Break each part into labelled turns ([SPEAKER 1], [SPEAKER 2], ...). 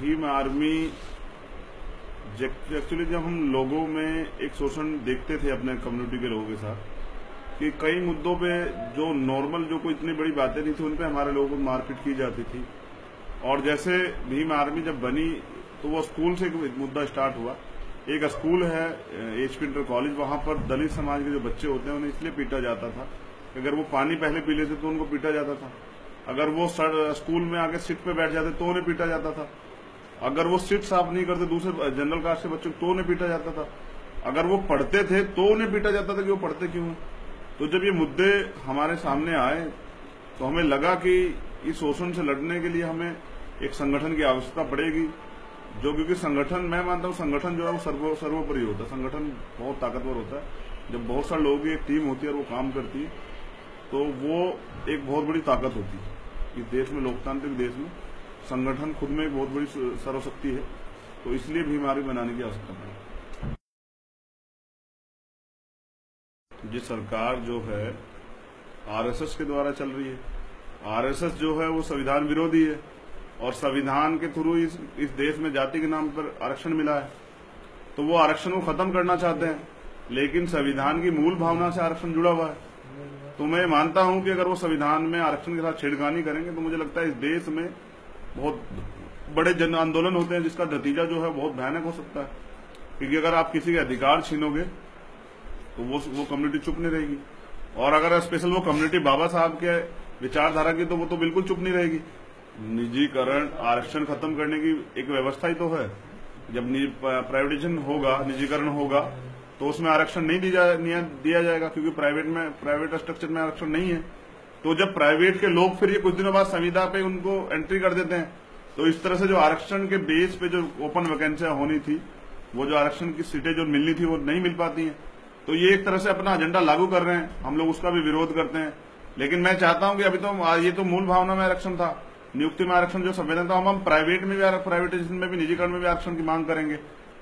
[SPEAKER 1] Bhim army actually जब हम लोगों में एक शोषण देखते थे अपने कम्युनिटी के लोगों के साथ कि कई मुद्दों पे जो नॉर्मल जो कोई इतनी बड़ी बातें नहीं थी उन पे हमारे लोगों को मारपीट की जाती थी। और जैसे भीम आर्मी जब बनी तो वो स्कूल से एक मुद्दा स्टार्ट हुआ। एक स्कूल है HP इंटर कॉलेज, वहां पर दलित समाज के जो बच्चे होते हैं उन्हें इसलिए पीटा जाता था, अगर वो पानी पहले पी लेते तो उनको पीटा जाता था, अगर वो स्कूल में आके सीट पे बैठ जाते तो उन्हें पीटा जाता था, अगर वो सीट साफ नहीं करते दूसरे जनरल कास्ट के बच्चों तो उन्हें पीटा जाता था, अगर वो पढ़ते थे तो उन्हें पीटा जाता था कि वो पढ़ते क्यों हैं। तो जब ये मुद्दे हमारे सामने आए तो हमें लगा कि इस शोषण से लड़ने के लिए हमें एक संगठन की आवश्यकता पड़ेगी, जो क्योंकि संगठन, मैं मानता हूँ संगठन जो है वो सर्वोपरि होता है। संगठन बहुत ताकतवर होता है। जब बहुत सारे लोगों की एक टीम होती है और वो काम करती है तो वो एक बहुत बड़ी ताकत होती है। इस देश में, लोकतांत्रिक देश में, संगठन खुद में एक बहुत बड़ी सर्वशक्ति है। तो इसलिए भीम आर्मी बनाने की आवश्यकता पड़ी। ये सरकार जो है RSS के द्वारा चल रही है। RSS जो है वो संविधान विरोधी है और संविधान के थ्रू इस देश में जाति के नाम पर आरक्षण मिला है, तो वो आरक्षण को खत्म करना चाहते हैं, लेकिन संविधान की मूल भावना से आरक्षण जुड़ा हुआ है। तो मैं मानता हूं कि अगर वो संविधान में आरक्षण के साथ छेड़खानी करेंगे तो मुझे लगता है इस देश में बहुत बड़े जन आंदोलन होते हैं जिसका नतीजा जो है बहुत भयानक हो सकता है। क्योंकि अगर आप किसी के अधिकार छीनोगे तो वो कम्युनिटी चुप नहीं रहेगी, और अगर स्पेशल वो कम्युनिटी बाबा साहब के विचारधारा की तो वो तो बिल्कुल चुप नहीं रहेगी। निजीकरण, आरक्षण खत्म करने की एक व्यवस्था ही तो है। जब प्राइवेटाइजेशन होगा, निजीकरण होगा तो उसमें आरक्षण नहीं दिया जाएगा, क्योंकि प्राइवेट स्ट्रक्चर में आरक्षण नहीं है। तो जब प्राइवेट के लोग फिर ये कुछ दिनों बाद संविदा पे उनको एंट्री कर देते हैं, तो इस तरह से जो आरक्षण के बेस पे जो ओपन वैकेंसियां होनी थी, वो जो आरक्षण की सीटें जो मिलनी थी वो नहीं मिल पाती हैं। तो ये एक तरह से अपना एजेंडा लागू कर रहे हैं, हम लोग उसका भी विरोध करते हैं। लेकिन मैं चाहता हूं कि अभी तो ये तो मूल भावना में आरक्षण था, नियुक्ति में आरक्षण जो संविधान था, हम प्राइवेट में भी, प्राइवेटाइजेशन में भी, निजीकरण में भी आरक्षण की मांग करेंगे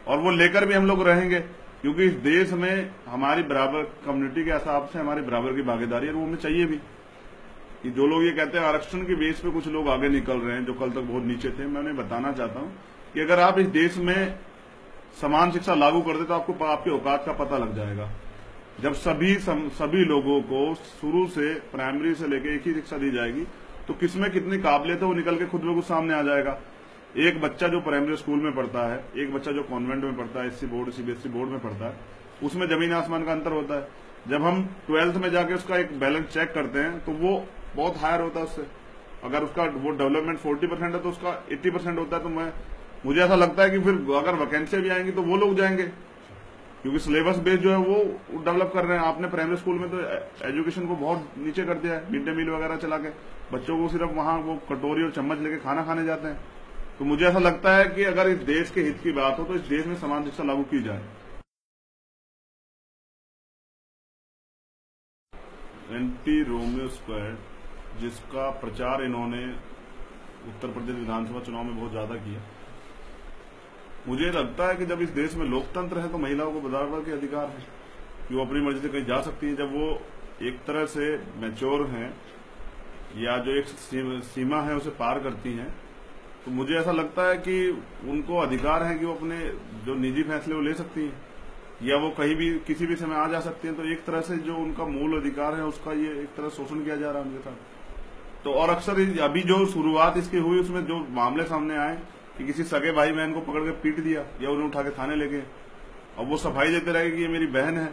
[SPEAKER 1] और वो लेकर भी हम लोग रहेंगे, क्योंकि इस देश में हमारी बराबर कम्युनिटी के हिसाब से हमारी बराबर की भागीदारी है, वो हमें चाहिए भी। कि जो लोग ये कहते हैं आरक्षण के बेस पे कुछ लोग आगे निकल रहे हैं जो कल तक बहुत नीचे थे, मैं उन्हें बताना चाहता हूं कि अगर आप इस देश में समान शिक्षा लागू कर दे तो आपको आपके औकात का पता लग जाएगा। जब सभी लोगों को शुरू से प्राइमरी से लेकर एक ही शिक्षा दी जाएगी तो किसमें कितनी काबिलियत है वो निकल के खुद ब खुद सामने आ जाएगा। एक बच्चा जो प्राइमरी स्कूल में पढ़ता है, एक बच्चा जो कॉन्वेंट में पढ़ता है, SC बोर्ड CBSE बोर्ड में पढ़ता है, उसमें जमीन आसमान का अंतर होता है। जब हम 12th में जाके उसका एक बैलेंस चेक करते हैं तो वो बहुत हायर होता है उससे। अगर उसका वो डेवलपमेंट 40% है तो उसका 80% होता है। तो मुझे ऐसा लगता है कि फिर अगर वैकेंसी भी आएंगी तो वो लोग जाएंगे, क्योंकि सिलेबस बेस जो है वो डेवलप कर रहे हैं। आपने प्राइमरी स्कूल में तो एजुकेशन को बहुत नीचे कर दिया है, मिड डे मील वगैरह चला के बच्चों को सिर्फ वहां वो कटोरी और चम्मच लेके खाना खाने जाते हैं। तो मुझे ऐसा लगता है कि अगर इस देश के हित की बात हो तो इस देश में समान शिक्षा लागू की जाए। एंटी रोमियो स्क्वाड, जिसका प्रचार इन्होंने उत्तर प्रदेश विधानसभा चुनाव में बहुत ज्यादा किया, मुझे लगता है कि जब इस देश में लोकतंत्र है तो महिलाओं को बराबर के अधिकार है कि वो अपनी मर्जी से कहीं जा सकती है। जब वो एक तरह से मैच्योर हैं या जो एक सीमा है उसे पार करती हैं, तो मुझे ऐसा लगता है कि उनको अधिकार है कि वो अपने जो निजी फैसले वो ले सकती हैं या वो कहीं भी किसी भी समय आ जा सकती हैं। तो एक तरह से जो उनका मूल अधिकार है उसका ये एक तरह शोषण किया जा रहा है उनके साथ। तो और अक्सर अभी जो शुरुआत इसकी हुई उसमें जो मामले सामने आए कि किसी सगे भाई बहन को पकड़ के पीट दिया या उन्हें उठा के थाने ले गए, अब वो सफाई देते रहे कि ये मेरी बहन है,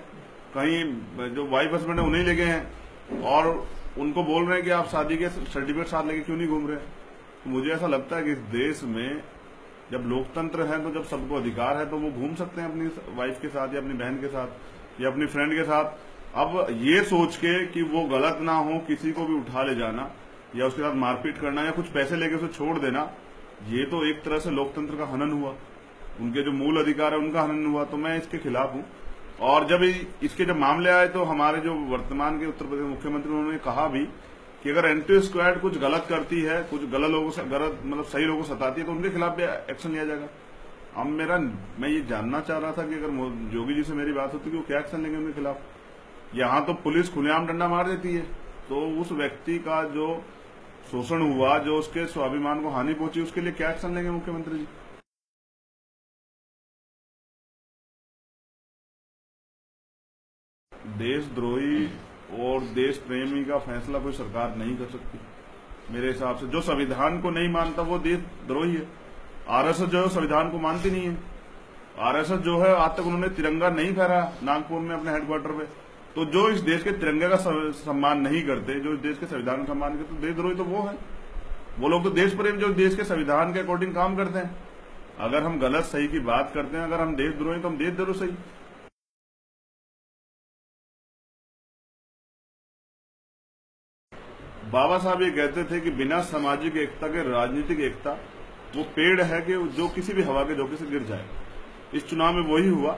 [SPEAKER 1] कहीं जो वाइफ हस्बैंड है उन्हें ले गए हैं और उनको बोल रहे हैं कि आप शादी के सर्टिफिकेट साथ लेके क्यों नहीं घूम रहे। तो मुझे ऐसा लगता है कि इस देश में जब लोकतंत्र है, तो जब सबको अधिकार है, तो वो घूम सकते हैं अपनी वाइफ के साथ या अपनी बहन के साथ या अपनी फ्रेंड के साथ। अब ये सोच के कि वो गलत ना हो, किसी को भी उठा ले जाना या उसके साथ मारपीट करना या कुछ पैसे लेके उसे छोड़ देना, ये तो एक तरह से लोकतंत्र का हनन हुआ, उनके जो मूल अधिकार है उनका हनन हुआ। तो मैं इसके खिलाफ हूं। और जब इसके जब मामले आए तो हमारे जो वर्तमान के उत्तर प्रदेश मुख्यमंत्री उन्होंने कहा भी कि अगर एंटी स्क्वाड कुछ गलत करती है, कुछ गलत लोगों से मतलब सही लोगों को सताती है तो उनके खिलाफ भी एक्शन लिया जाएगा। अब मैं ये जानना चाह रहा था कि अगर योगी जी से मेरी बात होती कि वो क्या एक्शन लेंगे उनके खिलाफ। यहाँ तो पुलिस खुलेआम डंडा मार देती है, तो उस व्यक्ति का जो शोषण हुआ, जो उसके स्वाभिमान को हानि पहुंची, उसके लिए क्या एक्शन लेंगे मुख्यमंत्री जी? देशद्रोही और देश प्रेमी का फैसला कोई सरकार नहीं कर सकती मेरे हिसाब से। जो संविधान को नहीं मानता वो देशद्रोही है। आरएसएस जो है संविधान को मानती नहीं है। आरएसएस जो है आज तक उन्होंने तिरंगा नहीं फहराया नागपुर में अपने हेडक्वार्टर पे। तो जो इस देश के तिरंगे का सम्मान नहीं करते, जो इस देश के संविधान का सम्मान करते, तो देशद्रोही तो वो है। वो लोग तो देश प्रेम जो देश के संविधान के अकॉर्डिंग काम करते हैं। अगर हम गलत सही की बात करते हैं, अगर हम देशद्रोही तो हम देशद्रोही सही। बाबा साहब ये कहते थे कि बिना सामाजिक एकता के राजनीतिक एकता वो पेड़ है कि जो किसी भी हवा के झोंके से गिर जाए। इस चुनाव में वही हुआ,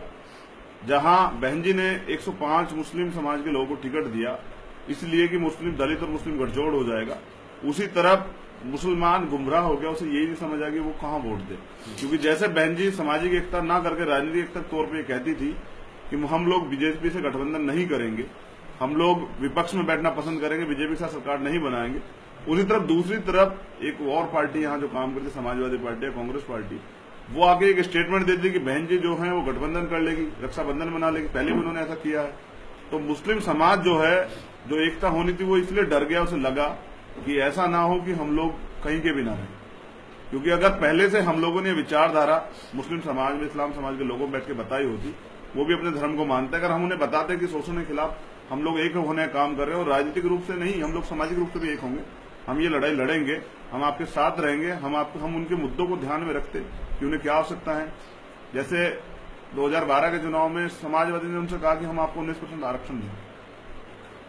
[SPEAKER 1] जहां बहन जी ने 105 मुस्लिम समाज के लोगों को टिकट दिया इसलिए कि मुस्लिम दलित और मुस्लिम गठजोड़ हो जाएगा। उसी तरफ मुसलमान गुमराह हो गया, उसे यही नहीं समझ आ कि वो कहां वोट दे। क्योंकि जैसे बहन जी सामाजिक एकता ना करके राजनीतिक एकता के तौर पर कहती थी कि हम लोग बीजेपी से गठबंधन नहीं करेंगे, हम लोग विपक्ष में बैठना पसंद करेंगे, बीजेपी के साथ सरकार नहीं बनाएंगे। उसी तरफ दूसरी तरफ एक और पार्टी यहाँ जो काम करती है, समाजवादी पार्टी या कांग्रेस पार्टी, वो आगे एक स्टेटमेंट देती कि बहन जी जो है वो गठबंधन कर लेगी, रक्षाबंधन बना लेगी। पहले भी उन्होंने ऐसा किया है। तो मुस्लिम समाज जो है, जो एकता होनी थी, वो इसलिए डर गया, उसे लगा कि ऐसा ना हो कि हम लोग कहीं के भी ना रहें। क्योंकि अगर पहले से हम लोगों ने विचारधारा मुस्लिम समाज में, इस्लाम समाज के लोगों बैठ के बताई होती, वो भी अपने धर्म को मानते, अगर हम उन्हें बताते कि शोषण के खिलाफ हम लोग एक होने का काम कर रहे हैं और राजनीतिक रूप से नहीं, हम लोग सामाजिक रूप से भी एक होंगे, हम ये लड़ाई लड़ेंगे, हम आपके साथ रहेंगे, हम उनके मुद्दों को ध्यान में रखते कि उन्हें क्या आवश्यकता है। जैसे 2012 के चुनाव में समाजवादी ने उनसे कहा कि हम आपको 19% आरक्षण दें।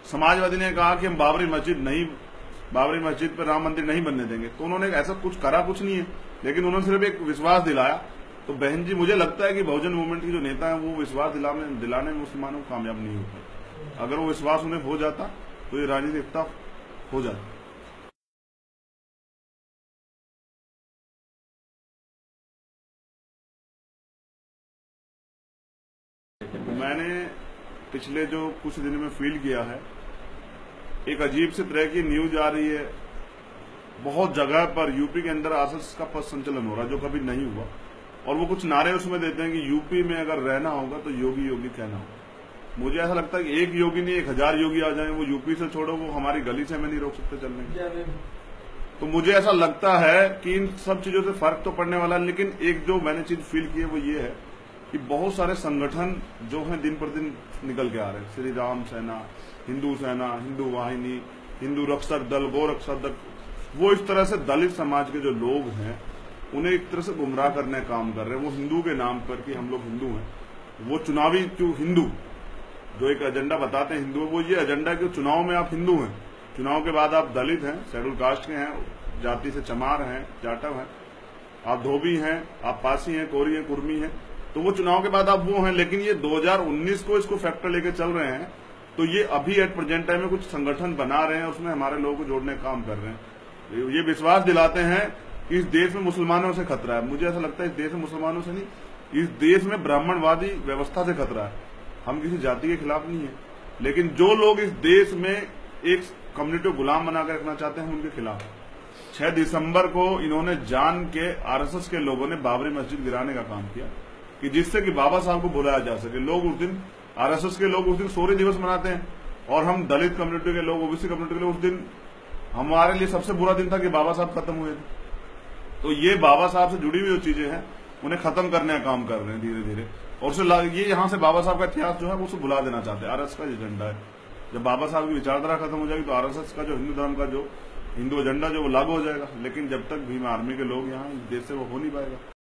[SPEAKER 1] समाजवादी ने कहा कि हम बाबरी मस्जिद पर राम मंदिर नहीं बनने देंगे। तो उन्होंने ऐसा कुछ करा कुछ नहीं है, लेकिन उन्होंने सिर्फ एक विश्वास दिलाया। तो बहन जी, मुझे लगता है कि बहुजन मूवमेंट की जो नेता है वो विश्वास दिलाने में मुसलमानों को कामयाब नहीं होता। अगर वो विश्वास उन्हें हो जाता तो ये राजनीतिक एकता हो जाती। मैंने पिछले जो कुछ दिन में फील किया है, एक अजीब सी तरह की न्यूज आ रही है। बहुत जगह पर यूपी के अंदर आरएसएस का पथ संचलन हो रहा है जो कभी नहीं हुआ, और वो कुछ नारे उसमें देते हैं कि यूपी में अगर रहना होगा तो योगी योगी कहना होगा। मुझे ऐसा लगता है कि एक योगी नहीं 1000 योगी आ जाए, वो यूपी से छोड़ो, वो हमारी गली से हमें नहीं रोक सकते चलने। तो मुझे ऐसा लगता है कि इन सब चीजों से फर्क तो पड़ने वाला है। लेकिन एक जो मैंने चीज फील की है वो ये है कि बहुत सारे संगठन जो हैं दिन पर दिन निकल के आ रहे हैं। श्री राम सेना, हिंदू वाहिनी, हिंदू रक्षक दल, गौ रक्षक दल, वो इस तरह से दलित समाज के जो लोग हैं उन्हें एक तरह से गुमराह करने का काम कर रहे हैं। वो हिंदू के नाम पर कि हम लोग हिंदू हैं, वो चुनावी जो हिंदू जो एक एजेंडा बताते हैं हिंदू, वो ये एजेंडा कि चुनाव में आप हिंदू हैं, चुनाव के बाद आप दलित हैं, शेड्यूल कास्ट के हैं, जाति से चमार हैं, जाटव हैं, आप धोबी हैं, आप पासी हैं, कोरी हैं, कुर्मी हैं, तो वो चुनाव के बाद आप वो हैं। लेकिन ये 2019 को इसको फैक्टर लेके चल रहे हैं। तो ये अभी एट प्रेजेंट टाइम में कुछ संगठन बना रहे हैं, उसमें हमारे लोगों को जोड़ने का काम कर रहे हैं। ये विश्वास दिलाते हैं कि इस देश में मुसलमानों से खतरा है। मुझे ऐसा लगता है इस देश में मुसलमानों से नहीं, इस देश में ब्राह्मणवादी व्यवस्था से खतरा है। हम किसी जाति के खिलाफ नहीं है, लेकिन जो लोग इस देश में एक कम्युनिटी को गुलाम बनाकर रखना चाहते हैं, हम उनके खिलाफ। 6 दिसंबर को इन्होंने जान के आरएसएस के लोगों ने बाबरी मस्जिद गिराने का काम किया कि जिससे कि बाबा साहब को बुलाया जा सके। लोग उस दिन, आरएसएस के लोग उस दिन शौर्य दिवस मनाते हैं, और हम दलित कम्युनिटी के लोग, ओबीसी कम्युनिटी के लोग, उस दिन हमारे लिए सबसे बुरा दिन था कि बाबा साहब खत्म हुए थे। तो ये बाबा साहब से जुड़ी हुई जो चीजें हैं उन्हें खत्म करने का काम कर रहे हैं धीरे धीरे। और ये यहाँ से बाबा साहब का इतिहास जो है वो उसे भुला देना चाहते हैं। आरएसएस का एजेंडा है, जब बाबा साहब की विचारधारा खत्म हो जाएगी तो आरएसएस का जो हिंदू धर्म का जो हिंदू एजेंडा जो वो लागू हो जाएगा। लेकिन जब तक भीम आर्मी के लोग यहाँ इस देश से वो हो नहीं पाएगा।